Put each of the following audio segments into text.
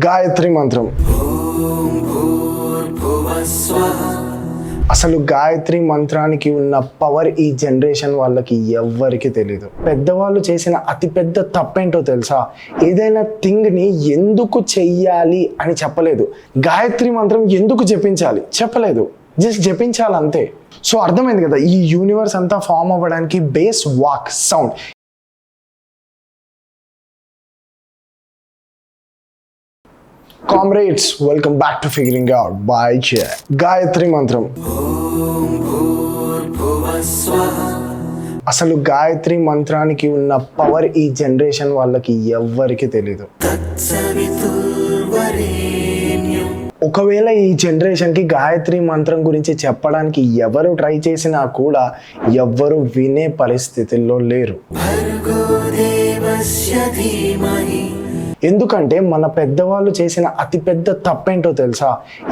గాయత్రి మంత్రం. అసలు గాయత్రి మంత్రానికి ఉన్న పవర్ ఈ జనరేషన్ వాళ్ళకి ఎవ్వరికి తెలీదు. పెద్దవాళ్ళు చేసిన అతిపెద్ద తప్పేంటో తెలుసా? ఏదైనా థింగ్ని ఎందుకు చెయ్యాలి అని చెప్పలేదు. గాయత్రి మంత్రం ఎందుకు జపించాలి చెప్పలేదు, జస్ట్ జపించాలి అంతే. సో అర్థమైంది కదా, ఈ యూనివర్స్ అంతా ఫామ్ అవ్వడానికి base walk, sound. Comrades, welcome back to figuring out by J. Gayatri మంత్రం. అసలు గాయత్రి మంత్రానికి ఉన్న పవర్ ఈ జనరేషన్ వాళ్ళకి ఎవ్వరికి తెలీదు. ఒకవేళ ఈ జనరేషన్కి గాయత్రి మంత్రం గురించి చెప్పడానికి ఎవరు ట్రై చేసినా కూడా ఎవ్వరు వినే పరిస్థితుల్లో లేరు. ఎందుకంటే మన పెద్దవాళ్ళు చేసిన అతిపెద్ద తప్పేంటో తెలుసా?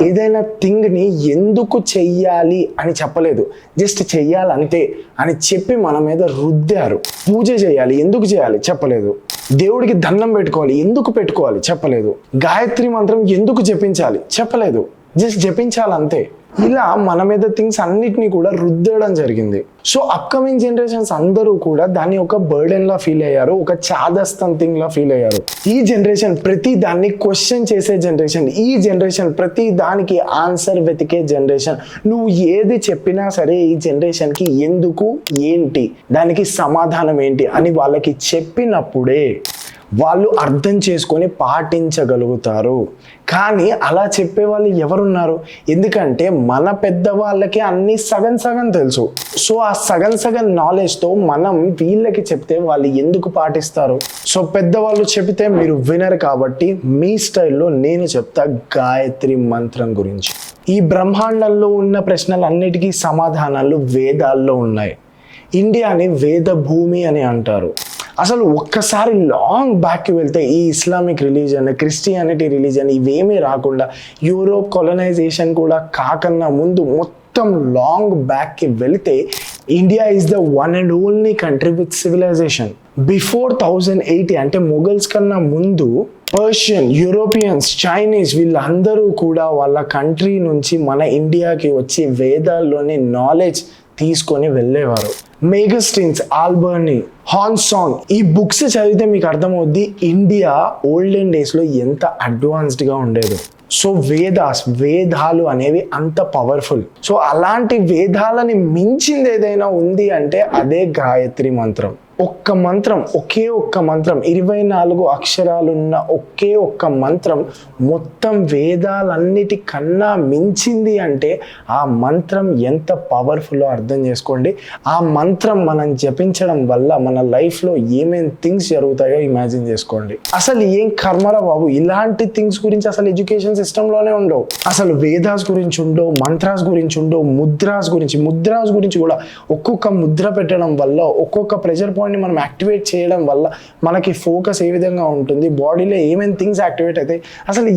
ఏదైనా థింగ్ని ఎందుకు చెయ్యాలి అని చెప్పలేదు, జస్ట్ చెయ్యాలంతే అని చెప్పి మన మీద రుద్దారు. పూజ చేయాలి, ఎందుకు చేయాలి చెప్పలేదు. దేవుడికి దండం పెట్టుకోవాలి, ఎందుకు పెట్టుకోవాలి చెప్పలేదు. గాయత్రి మంత్రం ఎందుకు జపించాలి చెప్పలేదు, జస్ట్ జపించాలి అంతే. ఇలా మన మీద థింగ్స్ అన్నిటినీ కూడా రుద్దడం జరిగింది. సో అప్కమింగ్ జనరేషన్స్ అందరూ కూడా దాన్ని ఒక బర్డెన్ లా ఫీల్ అయ్యారు, ఒక చాదస్తం థింగ్ లా ఫీల్ అయ్యారు. ఈ జనరేషన్ ప్రతి దాన్ని క్వశ్చన్ చేసే జనరేషన్. ఈ జనరేషన్ ప్రతి దానికి ఆన్సర్ వెతికే జనరేషన్. నువ్వు ఏది చెప్పినా సరే ఈ జనరేషన్కి ఎందుకు, ఏంటి, దానికి సమాధానం ఏంటి అని వాళ్ళకి చెప్పినప్పుడే వాళ్ళు అర్థం చేసుకొని పాటించగలుగుతారు. కానీ అలా చెప్పే వాళ్ళు ఎవరున్నారు? ఎందుకంటే మన పెద్దవాళ్ళకి అన్ని సగం సగం తెలుసు. సో ఆ సగం సగం నాలెడ్జ్తో మనం వీళ్ళకి చెప్తే వాళ్ళు ఎందుకు పాటిస్తారు? సో పెద్దవాళ్ళు చెబితే మీరు వినరు కాబట్టి మీ స్టైల్లో నేను చెప్తా గాయత్రి మంత్రం గురించి. ఈ బ్రహ్మాండంలో ఉన్న ప్రశ్నలన్నిటికీ సమాధానాలు వేదాల్లో ఉన్నాయి. ఇండియాని వేద భూమి అని అంటారు. అసలు ఒక్కసారి లాంగ్ బ్యాక్కి వెళ్తే ఈ ఇస్లామిక్ రిలీజన్, క్రిస్టియానిటీ రిలీజన్ ఇవేమీ రాకుండా యూరోప్ కొలనైజేషన్ కూడా కాకన్నా ముందు మొత్తం లాంగ్ బ్యాక్కి వెళితే India is the one and only country with civilization. Before 1080 అంటే మొఘల్స్ కన్నా ముందు పర్షియన్, యూరోపియన్స్, చైనీస్ వీళ్ళందరూ కూడా వాళ్ళ కంట్రీ నుంచి మన ఇండియాకి వచ్చి వేదాల్లోని నాలెడ్జ్ తీసుకొని వెళ్ళేవారు. మెగాస్టిన్స్, ఆల్బర్నీ, హాన్సాంగ్ ఈ బుక్స్ చదివితే మీకు అర్థమవుద్ది ఇండియా ఓల్డెన్ డేస్లో ఎంత అడ్వాన్స్డ్గా ఉండేదో. సో వేదాలు అనేవి అంత పవర్ఫుల్. సో అలాంటి వేదాలని మించింది ఏదైనా ఉంది అంటే అదే గాయత్రి మంత్రం. ఒక్క మంత్రం, ఒకే ఒక్క మంత్రం, 24 అక్షరాలున్న ఒకే ఒక్క మంత్రం మొత్తం వేదాలన్నిటికన్నా మించింది అంటే ఆ మంత్రం ఎంత పవర్ఫుల్లో అర్థం చేసుకోండి. ఆ మంత్రం మనం జపించడం వల్ల మన లైఫ్లో ఏమేం థింగ్స్ జరుగుతాయో ఇమాజిన్ చేసుకోండి. అసలు ఏం కర్మరా బాబు, ఇలాంటి థింగ్స్ గురించి అసలు ఎడ్యుకేషన్ సిస్టంలోనే ఉండవు. అసలు వేదాస్ గురించి ఉండవు, మంత్రాస్ గురించి ఉండవు, ముద్రాస్ గురించి కూడా. ఒక్కొక్క ముద్ర పెట్టడం వల్ల, ఒక్కొక్క ప్రెషర్ పాయింట్ మనం యాక్టివేట్ చేయడం వల్ల మనకి ఫోకస్ ఏ విధంగా ఉంటుంది, బాడీలో ఏమేమి థింగ్స్ యాక్టివేట్ అవుతాయి, అసలు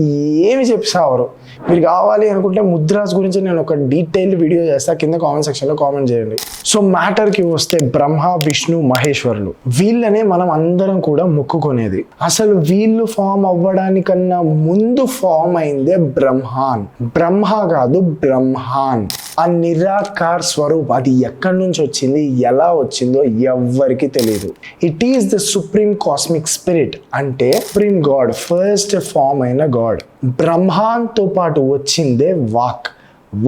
ఏమి చెప్పారు. మీరు కావాలి అనుకుంటే ముద్రాస్ గురించి నేను ఒక డీటెయిల్డ్ వీడియో చేస్తా, కింద కామెంట్ సెక్షన్లో కామెంట్ చేయండి. సో మ్యాటర్కి వస్తే బ్రహ్మ, విష్ణు, మహేశ్వరులు వీళ్ళనే మనం అందరం కూడా మొక్కుకునేది. అసలు వీళ్ళు ఫామ్ అవ్వడానికన్నా ముందు ఫామ్ అయిందే బ్రహ్మాన్. బ్రహ్మ కాదు, బ్రహ్మాన్. ఆ నిరాకార్ స్వరూప్ అది ఎక్కడి నుంచి వచ్చింది, ఎలా వచ్చిందో ఎవ్వరికి తెలియదు. It is the supreme cosmic spirit, అంటే సుప్రీం గాడ్, ఫస్ట్ ఫామ్ అయిన గాడ్. బ్రహ్మాన్తో పాటు వచ్చిందే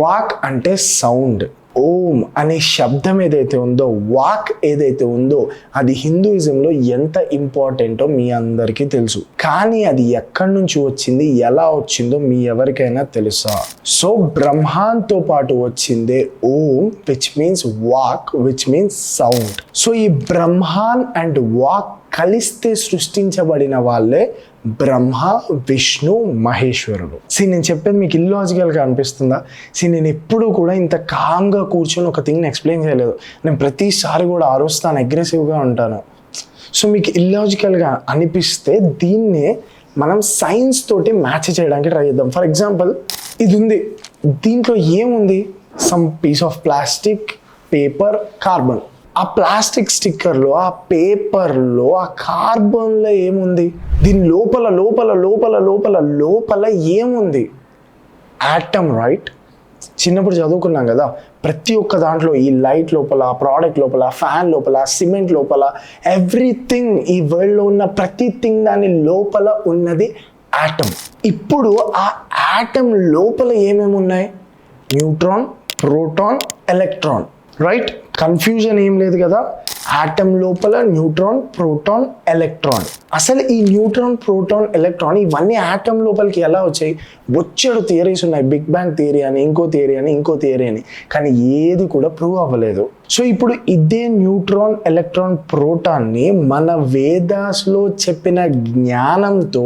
వాక్ అంటే సౌండ్. ఓం అనే శబ్దం ఏదైతే ఉందో, వాక్ ఏదైతే ఉందో అది హిందూయిజంలో ఎంత ఇంపార్టెంటో మీ అందరికీ తెలుసు. కానీ అది ఎక్కడి నుంచి వచ్చింది, ఎలా వచ్చిందో మీ ఎవరికైనా తెలుసా? సో బ్రహ్మాన్తో పాటు వచ్చిందే ఓం, విచ్ మీన్స్ వాక్, విచ్ మీన్స్ సౌండ్. సో ఈ బ్రహ్మాన్ అండ్ వాక్ కలిస్తే సృష్టించబడిన వాళ్ళే బ్రహ్మ, విష్ణు, మహేశ్వరుడు. నేను చెప్పేది మీకు ఇల్లాజికల్గా అనిపిస్తుందా? నేను ఎప్పుడూ కూడా ఇంత కామ్గా కూర్చొని ఒక థింగ్ని ఎక్స్ప్లెయిన్ చేయలేదు. నేను ప్రతిసారి కూడా అరుస్తాను, అగ్రెసివ్గా ఉంటాను. సో మీకు ఇల్లాజికల్గా అనిపిస్తే దీన్నే మనం సైన్స్ తోటి మ్యాచ్ చేయడానికి ట్రై చేద్దాం. ఫర్ ఎగ్జాంపుల్ ఇది ఉంది, దీంట్లో ఏముంది? Some piece of plastic, paper, carbon. ఆ ప్లాస్టిక్ స్టిక్కర్లో, ఆ పేపర్లో, ఆ కార్బన్లో ఏముంది? దీని లోపల లోపల లోపల లోపల లోపల ఏముంది? Atom, right? చిన్నప్పుడు చదువుకున్నాం కదా, ప్రతి ఒక్క దాంట్లో ఈ లైట్ లోపల, ప్రోడక్ట్ లోపల, ఫ్యాన్ లోపల, సిమెంట్ లోపల, ఎవ్రీథింగ్, ఈ వరల్డ్లో ఉన్న ప్రతి థింగ్ దాని లోపల ఉన్నది ఆటమ్. ఇప్పుడు ఆ ఆటమ్ లోపల ఏమేమి ఉన్నాయి? Neutron, proton, electron, right? Confusion ఏం లేదు కదా. ఆటమ్ లోపల న్యూట్రాన్, ప్రోటాన్, ఎలక్ట్రాన్. అసలు ఈ న్యూట్రాన్, ప్రోటాన్, ఎలక్ట్రాన్ ఇవన్నీ ఆటమ్ లోపలికి ఎలా వచ్చాయి? బొచ్చెడు థియరీస్ ఉన్నాయి, బిగ్ బ్యాంగ్ థియరీ అని, ఇంకో థియరీ అని, ఇంకో థియరీ అని, కానీ ఏది కూడా ప్రూవ్ అవ్వలేదు. సో ఇప్పుడు ఇదే న్యూట్రాన్, ఎలక్ట్రాన్, ప్రోటాన్ని మన వేదాస్లో చెప్పిన జ్ఞానంతో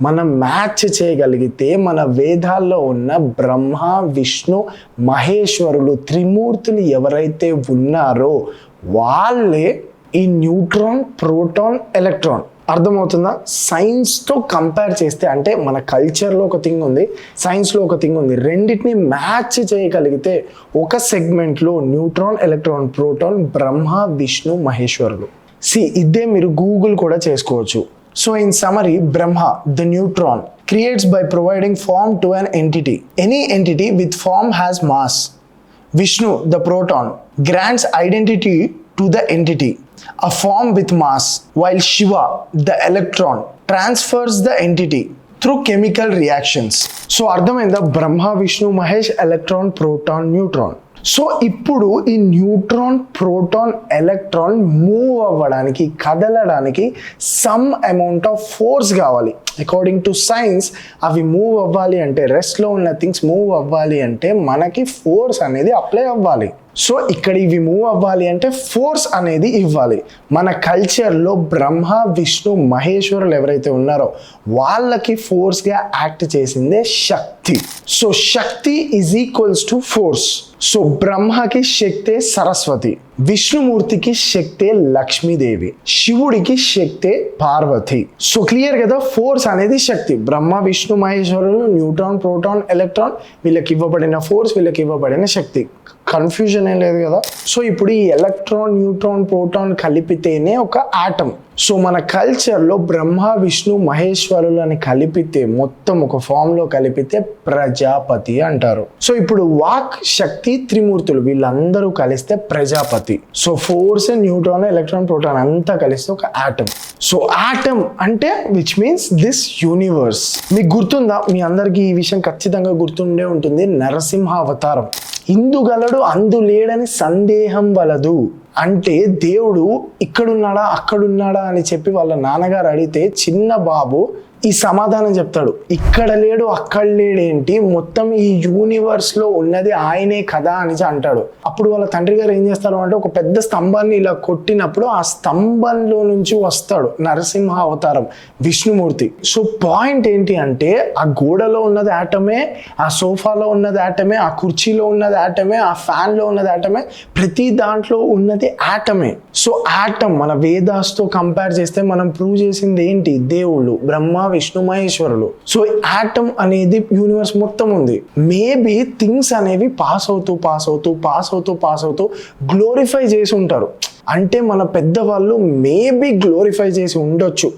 మనం మ్యాచ్ చేయగలిగితే మన వేదాల్లో ఉన్న బ్రహ్మ, విష్ణు, మహేశ్వరులు త్రిమూర్తులు ఎవరైతే ఉన్నారో వాళ్ళే ఈ న్యూట్రాన్, ప్రోటాన్, ఎలక్ట్రాన్. అర్థమవుతుందా? సైన్స్తో కంపేర్ చేస్తే, అంటే మన కల్చర్లో ఒక థింగ్ ఉంది, సైన్స్లో ఒక థింగ్ ఉంది, రెండింటిని మ్యాచ్ చేయగలిగితే ఒక సెగ్మెంట్లో న్యూట్రాన్, ఎలక్ట్రాన్, ప్రోటాన్, బ్రహ్మ, విష్ణు, మహేశ్వరులు. ఇదే మీరు గూగుల్ కూడా చేసుకోవచ్చు. So in summary, Brahma, the neutron, creates by providing form to an entity. Any entity with form has mass. Vishnu, the proton, grants identity to the entity, a form with mass, while Shiva, the electron, transfers the entity through chemical reactions. So అర్థమైందా? Brahma, Vishnu, Mahesh, electron, proton, neutron. So ఇప్పుడు ఈ neutron, proton, electron move అవ్వడానికి, కదలడానికి some amount of force కావాలి. According to science అవి move అవ్వాలి అంటే, రెస్ట్లో ఉన్న థింగ్స్ మూవ్ అవ్వాలి అంటే మనకి ఫోర్స్ అనేది అప్లై అవ్వాలి. సో ఇక్కడ ఇవి మూవ్ అవ్వాలి అంటే ఫోర్స్ అనేది ఇవ్వాలి. మన కల్చర్లో బ్రహ్మ, విష్ణు, మహేశ్వరులు ఎవరైతే ఉన్నారో వాళ్ళకి ఫోర్స్గా యాక్ట్ చేసిందే శక్తి. సో శక్తి is equals to force. So బ్రహ్మకి శక్తే సరస్వతి, విష్ణుమూర్తికి శక్తే లక్ష్మీదేవి, శివుడికి శక్తే పార్వతి. సో క్లియర్ కదా? ఫోర్స్ అనేది శక్తి. బ్రహ్మ, విష్ణు, మహేశ్వరులు, న్యూట్రాన్, ప్రోటాన్, ఎలక్ట్రాన్, వీళ్ళకి ఇవ్వబడిన ఫోర్స్, వీళ్ళకి ఇవ్వబడిన శక్తి. కన్ఫ్యూజన్ ఏం లేదు కదా. సో ఇప్పుడు ఈ ఎలక్ట్రాన్, న్యూట్రాన్, ప్రోటాన్ కలిపితేనే ఒక ఆటమ్. సో మన కల్చర్లో బ్రహ్మ, విష్ణు, మహేశ్వరులు అని కలిపితే, మొత్తం ఒక ఫామ్లో కలిపితే ప్రజాపతి అంటారు. సో ఇప్పుడు వాక్, శక్తి, త్రిమూర్తులు వీళ్ళందరూ కలిస్తే Prajapati. So force, neutron, electron, proton అంతా కలిస్తే ఒక ఆటమ్. సో ఆటమ్ అంటే విచ్ మీన్స్ దిస్ యూనివర్స్. మీకు గుర్తుందా? మీ అందరికీ ఈ విషయం ఖచ్చితంగా గుర్తుండే ఉంటుంది. నరసింహ అవతారం. ఇందుగలడు అందు లేడని సందేహం వలదు అంటే దేవుడు ఇక్కడున్నాడా అక్కడున్నాడా అని చెప్పి వాళ్ళ నాన్నగారు అడిగితే చిన్న బాబు ఈ సమాధానం చెప్తాడు, ఇక్కడ లేడు అక్కడ లేడేంటి, మొత్తం ఈ యూనివర్స్ లో ఉన్నది ఆయనే కదా అని అంటాడు. అప్పుడు వాళ్ళ తండ్రి గారు ఏం చేస్తారు అంటే ఒక పెద్ద స్తంభాన్ని ఇలా కొట్టినప్పుడు ఆ స్తంభంలో నుంచి వస్తాడు నరసింహ అవతారం విష్ణుమూర్తి. సో పాయింట్ ఏంటి అంటే ఆ గోడలో ఉన్నది ఆటమే, ఆ సోఫాలో ఉన్నది ఆటమే, ఆ కుర్చీలో ఉన్నది ఆటమే, ఆ ఫ్యాన్ లో ఉన్నది ఆటమే, ప్రతి దాంట్లో ఉన్నది ఆటమే. సో ఆటమ్ మన వేదాస్తో కంపేర్ చేస్తే మనం ప్రూవ్ చేసింది ఏంటి? దేవుళ్ళు బ్రహ్మ, విష్ణు, మహేశ్వరులు. సో ఆటమ్ అనేది యూనివర్స్ మొత్తం ఉంది. మేబీ థింగ్స్ అనేవి పాస్ అవుతూ గ్లోరిఫై చేసి ఉంటారు. అంటే మన పెద్దవాళ్ళు మేబీ గ్లోరిఫై చేసి ఉండొచ్చు.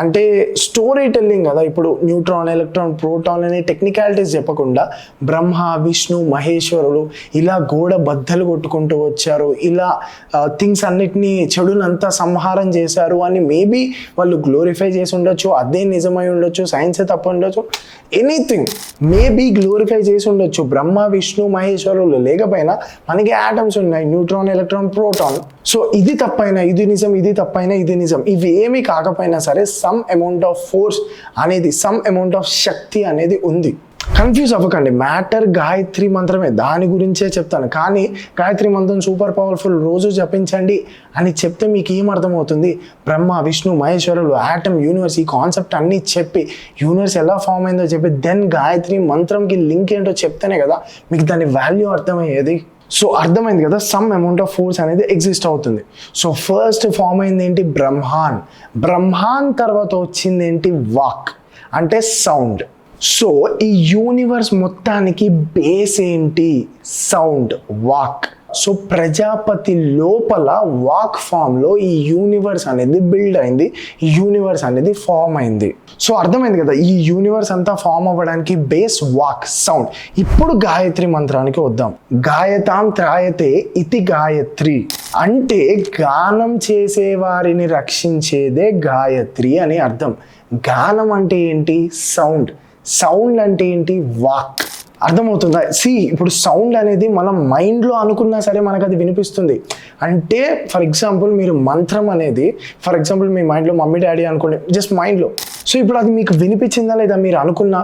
అంటే స్టోరీ టెల్లింగ్ కదా. ఇప్పుడు న్యూట్రాన్, ఎలక్ట్రాన్, ప్రోటాన్ అనే టెక్నికాలిటీస్ చెప్పకుండా బ్రహ్మ, విష్ణు, మహేశ్వరులు ఇలా గోడ బద్దలు కొట్టుకుంటూ వచ్చారు, ఇలా థింగ్స్ అన్నిటినీ చెడునంతా సంహారం చేశారు అని మేబీ వాళ్ళు గ్లోరిఫై చేసి ఉండొచ్చు. అదే నిజమై ఉండొచ్చు, సైన్సే తప్ప ఉండొచ్చు, ఎనీథింగ్ మేబీ గ్లోరిఫై చేసి ఉండొచ్చు. బ్రహ్మ, విష్ణు, మహేశ్వరులు లేకపోయినా మనకి ఆటమ్స్ ఉన్నాయి, న్యూట్రాన్, ఎలక్ట్రాన్, ప్రోటాన్. సో ఇది తప్పైనా ఇది నిజం, ఇది తప్పైనా ఇది నిజం. ఇవి ఏమి కాకపోయినా సరే సమ్ అమౌంట్ ఆఫ్ ఫోర్స్ అనేది, సమ్ అమౌంట్ ఆఫ్ శక్తి అనేది ఉంది. కన్ఫ్యూజ్ అవ్వకండి. మ్యాటర్ గాయత్రి మంత్రమే, దాని గురించే చెప్తాను. కానీ గాయత్రి మంత్రం సూపర్ పవర్ఫుల్, రోజు జపించండి అని చెప్తే మీకు ఏం అర్థమవుతుంది? బ్రహ్మ, విష్ణు, మహేశ్వరులు, ఆటమ్, యూనివర్స్, ఈ కాన్సెప్ట్ అన్నీ చెప్పి యూనివర్స్ ఎలా ఫామ్ అయిందో చెప్పి దెన్ గాయత్రి మంత్రంకి లింక్ ఏంటో చెప్తేనే కదా మీకు దాని వాల్యూ అర్థమయ్యేది. సో అర్థమైంది కదా, సమ్ అమౌంట్ ఆఫ్ ఫోర్స్ అనేది ఎగ్జిస్ట్ అవుతుంది. సో ఫస్ట్ ఫామ్ అయింది ఏంటి? బ్రహ్మాన్. బ్రహ్మాన్ తర్వాత వచ్చింది ఏంటి? వాక్ అంటే సౌండ్. సో ఈ యూనివర్స్ మొత్తానికి బేస్ ఏంటి? Sound, walk. సో ప్రజాపతి లోపల వాక్ ఫామ్లో ఈ యూనివర్స్ అనేది బిల్డ్ అయింది, ఈ యూనివర్స్ అనేది ఫామ్ అయింది. సో అర్థమైంది కదా, ఈ యూనివర్స్ అంతా ఫామ్ అవ్వడానికి బేస్ వాక్, సౌండ్. ఇప్పుడు గాయత్రి మంత్రానికి వద్దాం. గాయతాం త్రాయతే ఇతి గాయత్రి అంటే గానం చేసే వారిని రక్షించేదే గాయత్రి అని అర్థం. గానం అంటే ఏంటి? సౌండ్. సౌండ్ అంటే ఏంటి? వాక్. అర్థమవుతుందా? ఇప్పుడు సౌండ్ అనేది మనం మైండ్లో అనుకున్నా సరే మనకు అది వినిపిస్తుంది. అంటే ఫర్ ఎగ్జాంపుల్ మీరు మంత్రం అనేది, ఫర్ ఎగ్జాంపుల్ మీ మైండ్లో మమ్మీ డాడీ అనుకోండి, జస్ట్ మైండ్లో. సో ఇప్పుడు అది మీకు వినిపించిందా లేదా మీరు అనుకున్నా?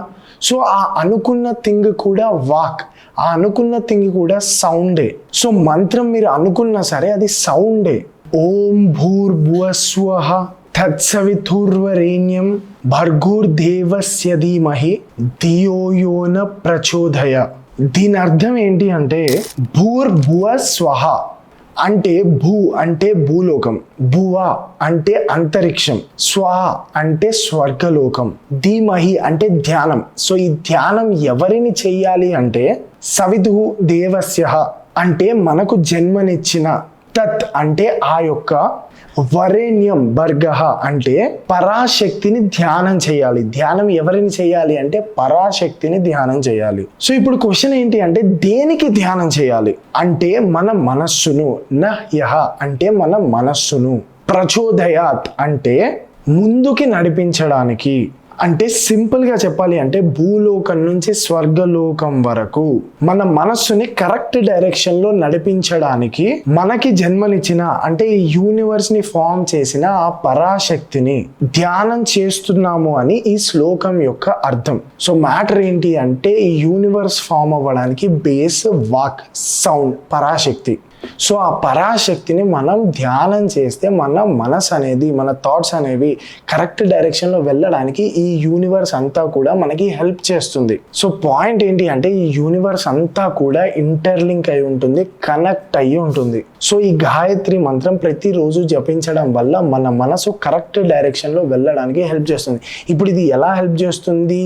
సో ఆ అనుకున్న థింగ్ కూడా వాక్, ఆ అనుకున్న థింగ్ కూడా సౌండే. సో మంత్రం మీరు అనుకున్నా సరే అది సౌండే. ఓం భూర్భువస్వః తత్సవితుర్వరేణ్యం భర్గోర్దేవస్య ధీమహి ధియో యో న ప్రచోదయ. దీని అర్థం ఏంటి అంటే భూర్భువ స్వహ అంటే భూ అంటే భూలోకం, భువ అంటే అంతరిక్షం, స్వ అంటే స్వర్గలోకం, ధీమహి అంటే ధ్యానం. సో ఈ ధ్యానం ఎవరిని చెయ్యాలి అంటే సవితు దేవస్య అంటే మనకు జన్మనిచ్చిన, తత్ అంటే ఆ యొక్క, వరేణ్యం భర్గః అంటే పరాశక్తిని ధ్యానం చేయాలి. ధ్యానం ఎవరిని చేయాలి అంటే పరాశక్తిని ధ్యానం చేయాలి. సో ఇప్పుడు క్వశ్చన్ ఏంటి అంటే దేనికి ధ్యానం చేయాలి అంటే మన మనస్సును, నహ్యః అంటే మన మనస్సును, ప్రచోదయాత్ అంటే ముందుకి నడిపించడానికి. అంటే సింపుల్గా చెప్పాలి అంటే భూలోకం నుంచి స్వర్గలోకం వరకు మన మనస్సుని కరెక్ట్ డైరెక్షన్లో నడిపించడానికి మనకి జన్మనిచ్చిన, అంటే ఈ యూనివర్స్ని ఫామ్ చేసిన ఆ పరాశక్తిని ధ్యానం చేస్తున్నాము అని ఈ శ్లోకం యొక్క అర్థం. సో మ్యాటర్ ఏంటి అంటే ఈ యూనివర్స్ ఫామ్ అవ్వడానికి base walk, sound, Parashakti. So ఆ పరాశక్తిని మనం ధ్యానం చేస్తే మన మనసు అనేది, మన థాట్స్ అనేవి కరెక్ట్ డైరెక్షన్లో వెళ్ళడానికి ఈ యూనివర్స్ అంతా కూడా మనకి హెల్ప్ చేస్తుంది. సో పాయింట్ ఏంటి అంటే ఈ యూనివర్స్ అంతా కూడా ఇంటర్లింక్ అయి ఉంటుంది, కనెక్ట్ అయ్యి ఉంటుంది. సో ఈ గాయత్రి మంత్రం ప్రతిరోజు జపించడం వల్ల మన మనసు కరెక్ట్ డైరెక్షన్లో వెళ్ళడానికి హెల్ప్ చేస్తుంది. ఇప్పుడు ఇది ఎలా హెల్ప్ చేస్తుంది,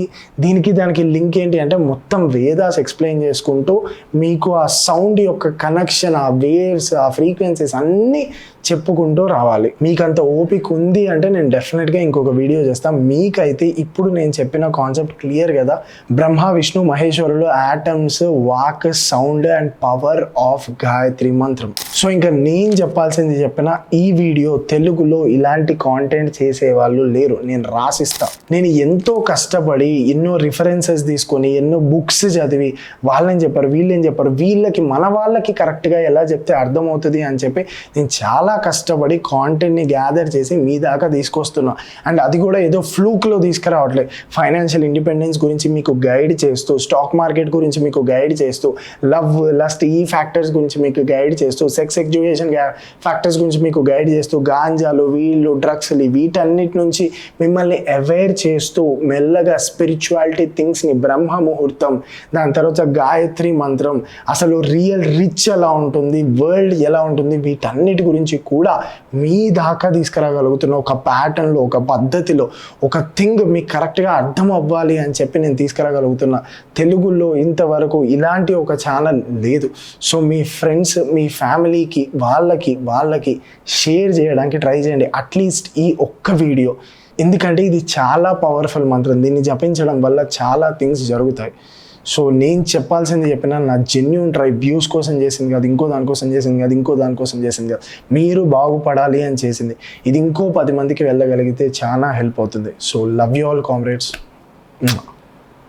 దానికి లింక్ ఏంటి అంటే మొత్తం వేదాస్ ఎక్స్ప్లెయిన్ చేసుకుంటూ మీకు ఆ సౌండ్ యొక్క కనెక్షన్, ఆ వేవ్స్, ఆ ఫ్రీక్వెన్సీస్ అన్నీ చెప్పుకుంటూ రావాలి. మీకు అంత ఓపిక ఉంది అంటే నేను డెఫినెట్గా ఇంకొక వీడియో చేస్తాను. మీకైతే ఇప్పుడు నేను చెప్పిన కాన్సెప్ట్ క్లియర్ కదా, బ్రహ్మ విష్ణు మహేశ్వరులు, యాటమ్స్, వాక్, sound and power of Gayatri మంత్రం. సో ఇంకా నేను చెప్పాల్సింది చెప్పిన, ఈ వీడియో తెలుగులో ఇలాంటి కాంటెంట్ చేసే వాళ్ళు లేరు, నేను రాసిస్తా. నేను ఎంతో కష్టపడి ఎన్నో రిఫరెన్సెస్ తీసుకొని ఎన్నో బుక్స్ చదివి వాళ్ళని చెప్పారు, వీళ్ళని చెప్పారు, వీళ్ళకి మన వాళ్ళకి కరెక్ట్గా ఎలా చెప్తే అర్థమవుతుంది అని చెప్పి నేను చాలా కష్టపడి కాంటెంట్ని గ్యాదర్ చేసి మీ దాకా తీసుకొస్తున్నా. అండ్ అది కూడా ఏదో ఫ్లూక్లో తీసుకురావట్లేదు. ఫైనాన్షియల్ ఇండిపెండెన్స్ గురించి మీకు గైడ్ చేస్తూ, స్టాక్ మార్కెట్ గురించి మీకు గైడ్ చేస్తూ, లవ్, లస్ట్, ఈ ఫ్యాక్టర్స్ గురించి మీకు గైడ్ చేస్తూ, సెక్స్ ఎడ్యుకేషన్ ఫ్యాక్టర్స్ గురించి మీకు గైడ్ చేస్తూ, గాంజాలు, వీళ్ళు, డ్రగ్స్లు, వీటన్నిటి నుంచి మిమ్మల్ని అవేర్ చేస్తూ మెల్లగా స్పిరిచువాలిటీ థింగ్స్ని, బ్రహ్మ ముహూర్తం, దాని తర్వాత గాయత్రి మంత్రం, అసలు రియల్ రిచ్ ఎలా ఉంటుంది, వరల్డ్ ఎలా ఉంటుంది, వీటన్నిటి గురించి కూడా మీ దాకా తీసుకురాగలుగుతున్న ఒక ప్యాటర్న్లో, ఒక పద్ధతిలో, ఒక థింగ్ మీకు కరెక్ట్గా అర్థం అవ్వాలి అని చెప్పి నేను తీసుకురాగలుగుతున్నా. తెలుగులో ఇంతవరకు ఇలాంటి ఒక ఛానల్ లేదు. సో మీ ఫ్రెండ్స్, మీ ఫ్యామిలీకి, వాళ్ళకి షేర్ చేయడానికి ట్రై చేయండి అట్లీస్ట్ ఈ ఒక్క వీడియో. ఎందుకంటే ఇది చాలా పవర్ఫుల్ మంత్రం, దీన్ని జపించడం వల్ల చాలా థింగ్స్ జరుగుతాయి. సో నేను చెప్పాల్సింది చెప్పినా, నా జెన్యూన్ ట్రై, వ్యూస్ కోసం చేసింది కాదు, ఇంకో దానికోసం చేసింది కాదు, ఇంకో దానికోసం చేసింది కాదు, మీరు బాగుపడాలి అని చేసింది. ఇది ఇంకో 10 మందికి వెళ్ళగలిగితే చాలా హెల్ప్ అవుతుంది. So love you all comrades.